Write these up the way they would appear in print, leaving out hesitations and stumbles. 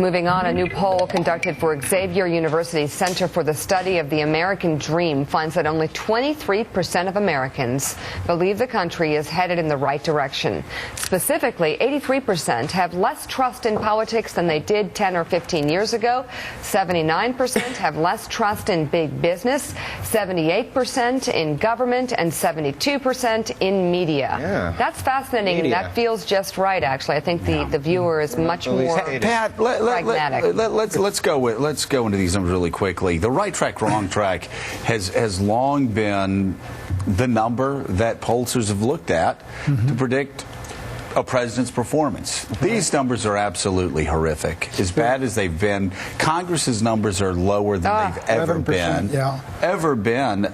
Moving on, a new poll conducted for Xavier University's Center for the Study of the American Dream finds that only 23% of Americans believe the country is headed in the right direction. Specifically, 83% have less trust in politics than they did 10 or 15 years ago. 79% have less trust in big business, 78% in government, and 72% in media. Yeah. That's fascinating. Media. That feels just right, actually. I think the viewer is much more Pat, let's go into these numbers really quickly. The right track, wrong track has long been the number that pollsters have looked at to predict a president's performance. These numbers are absolutely horrific. As bad as they've been, Congress's numbers are lower than they've ever been. Yeah. Ever been.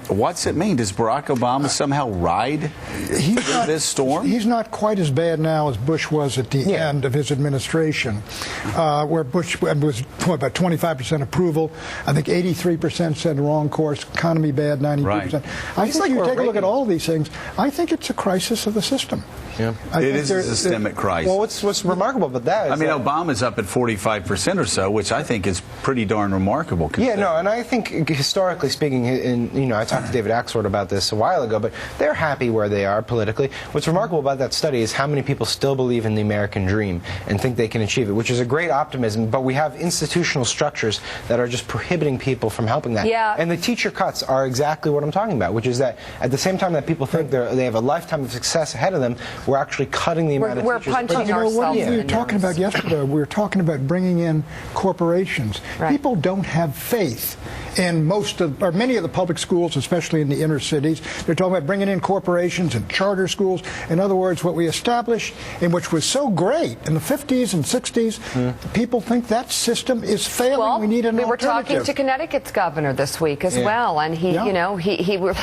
What's it mean? Does Barack Obama somehow ride through this storm? He's not quite as bad now as Bush was at the end of his administration, where Bush was about 25% approval. I think 83% said wrong course, economy bad, 93%. Right. I think you take a look at all of these things, I think it's a crisis of the system. Yeah. It is a systemic crisis. Well, what's remarkable about that is Obama's up at 45% or so, which I think is pretty darn remarkable. Yeah, no, and I think historically speaking, and I talked to David Axelrod about this a while ago, but they're happy where they are politically. What's remarkable about that study is how many people still believe in the American dream and think they can achieve it, which is a great optimism, but we have institutional structures that are just prohibiting people from helping that. Yeah. And the teacher cuts are exactly what I'm talking about, which is that at the same time that people think they have a lifetime of success ahead of them, we're actually cutting the amount of we're teachers. punching ourselves what in we the were talking nose. about yesterday, we were talking about bringing in corporations. Right. People don't have faith in many of the public schools, especially in the inner cities. They're talking about bringing in corporations and charter schools. In other words, what we established, and which was so great in the 50s and 60s, people think that system is failing. Well, we need an we were alternative. talking to Connecticut's governor this week as well, and he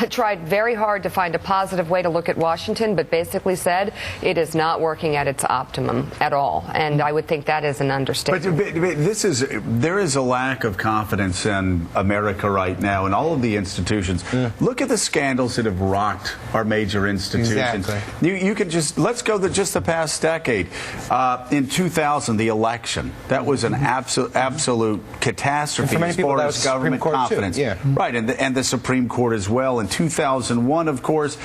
tried very hard to find a positive way to look at Washington, but basically said it is not working at its optimum at all. And I would think that is an understatement. But there is a lack of confidence in America right now, in all of the institutions. Look at the scandals that have rocked our major institutions. Exactly. You could let's go just the past decade. In 2000, the election, that was an absolute catastrophe as far as government confidence. Right, and the Supreme Court as well. In 2001, of course,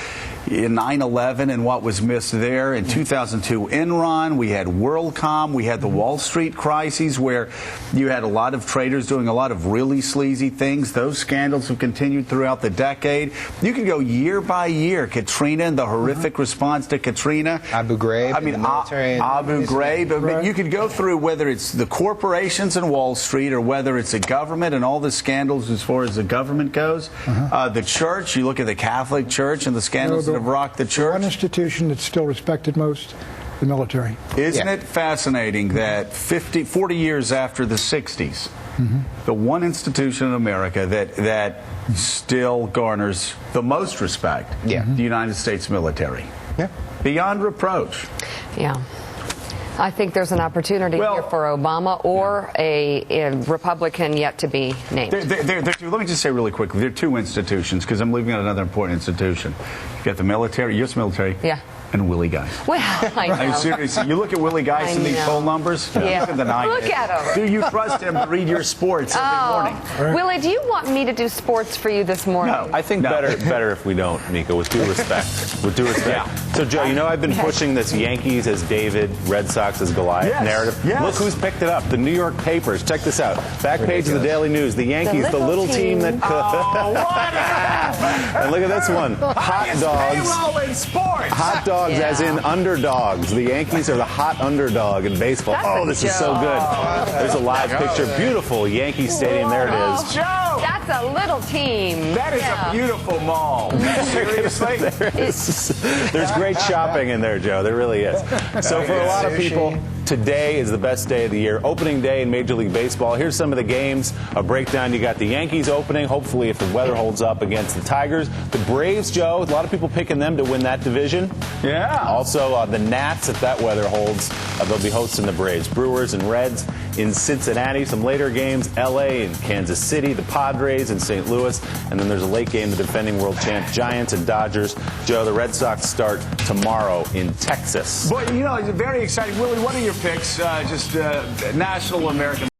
in 9/11 and what was missed there. In 2002, Enron. We had WorldCom. We had the Wall Street crises, where you had a lot of traders doing a lot of really sleazy things. Those scandals have continued throughout the decade. You could go year by year. Katrina and the horrific response to Katrina. Abu Ghraib. Abu Ghraib. But you could go through whether it's the corporations in Wall Street or whether it's the government and all the scandals as far as the government goes. The church. You look at the Catholic Church and the scandals that have rocked the church. One institution that's still respected most, the military. Isn't it fascinating that 40 years after the 60s, the one institution in America that still garners the most respect, the United States military, beyond reproach. Yeah. I think there's an opportunity here for Obama or a Republican yet to be named. Let me just say really quickly, there are two institutions, because I'm leaving out another important institution. You got the military, U.S. military, and Willie Geist. Well, I know. I mean, seriously, you look at Willie Geist and these poll numbers, look at the night. Look at him. Do you trust him to read your sports every morning? Willie, do you want me to do sports for you this morning? No. I think better if we don't, Mika, with due respect. With due respect. So, Joe, I've been pushing this Yankees as David, Red Sox as Goliath narrative. Yes. Look who's picked it up. The New York papers. Check this out. Back page of the Daily News. The Yankees, the little team that and look at this one. Hot dogs. In sports. Hot dogs as in underdogs. The Yankees are the hot underdog in baseball. This is so good. There's a live picture. Beautiful Yankee Stadium. There it is. That's a little team. That is a beautiful mall. Seriously? There's great shopping in there, Joe. There really is. So for a lot of people, today is the best day of the year. Opening day in Major League Baseball. Here's some of the games. A breakdown. You got the Yankees opening, hopefully if the weather holds up, against the Tigers. The Braves, Joe, a lot of people picking them to win that division. Yeah. Also, the Nats, if that weather holds, they'll be hosting the Braves. Brewers and Reds in Cincinnati. Some later games, L.A. and Kansas City. The Padres in St. Louis. And then there's a late game, the defending world champ Giants and Dodgers. Joe, the Red Sox start tomorrow in Texas. But, it's very exciting. Willie, what are your picks, just national American.